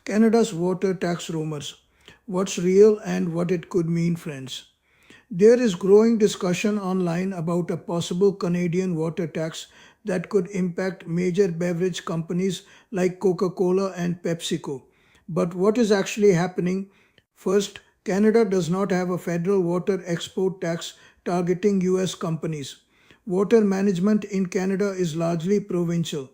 Canada's water tax rumors. What's real and what it could mean, friends? There is growing discussion online about a possible Canadian water tax that could impact major beverage companies like Coca Cola and PepsiCo. But what is actually happening? First, Canada does not have a federal water export tax targeting US companies. Water management in Canada is largely provincial.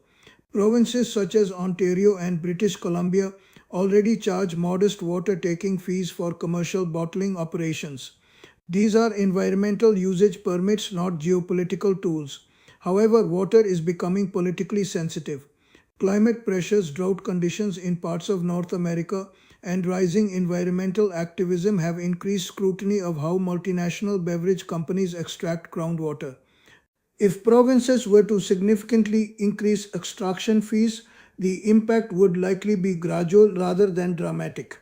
Provinces such as Ontario and British Columbia already charge modest water taking fees for commercial bottling operations. These are environmental usage permits, not geopolitical tools. However, water is becoming politically sensitive. Climate pressures, drought conditions in parts of North America, and rising environmental activism have increased scrutiny of how multinational beverage companies extract groundwater. If provinces were to significantly increase extraction fees, the impact would likely be gradual rather than dramatic.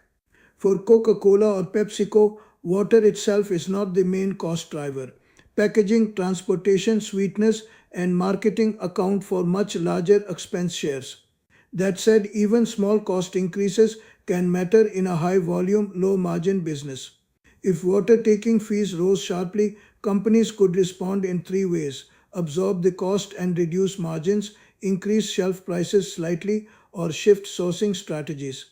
For Coca Cola or PepsiCo, water itself is not the main cost driver. Packaging, transportation, sweetness, and marketing account for much larger expense shares. That said, even small cost increases can matter in a high volume, low margin business. If water taking fees rose sharply, companies could respond in three ways: absorb the cost and reduce margins, increase shelf prices slightly, or shift sourcing strategies.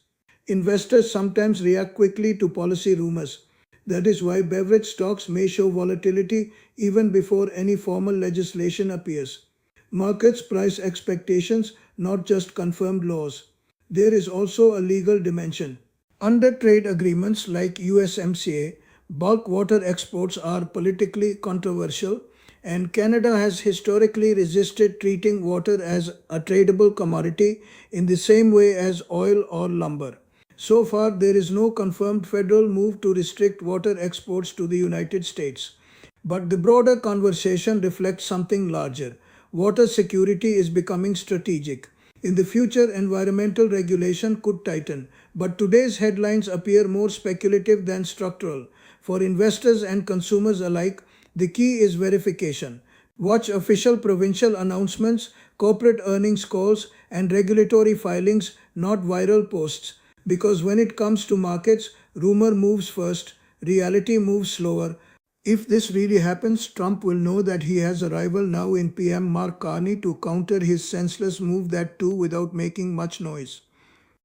Investors sometimes react quickly to policy rumors. That is why beverage stocks may show volatility even before any formal legislation appears. Markets price expectations, not just confirmed laws. There is also a legal dimension. Under trade agreements like USMCA, bulk water exports are politically controversial, and Canada has historically resisted treating water as a tradable commodity in the same way as oil or lumber. So far, there is no confirmed federal move to restrict water exports to the United States. But the broader conversation reflects something larger. Water security is becoming strategic. In the future, environmental regulation could tighten, but today's headlines appear more speculative than structural. For investors and consumers alike, the key is verification. Watch official provincial announcements, corporate earnings calls, and regulatory filings, not viral posts. Because when it comes to markets, rumor moves first, reality moves slower. If this really happens, Trump will know that he has a rival now in PM Mark Carney to counter his senseless move that too without making much noise.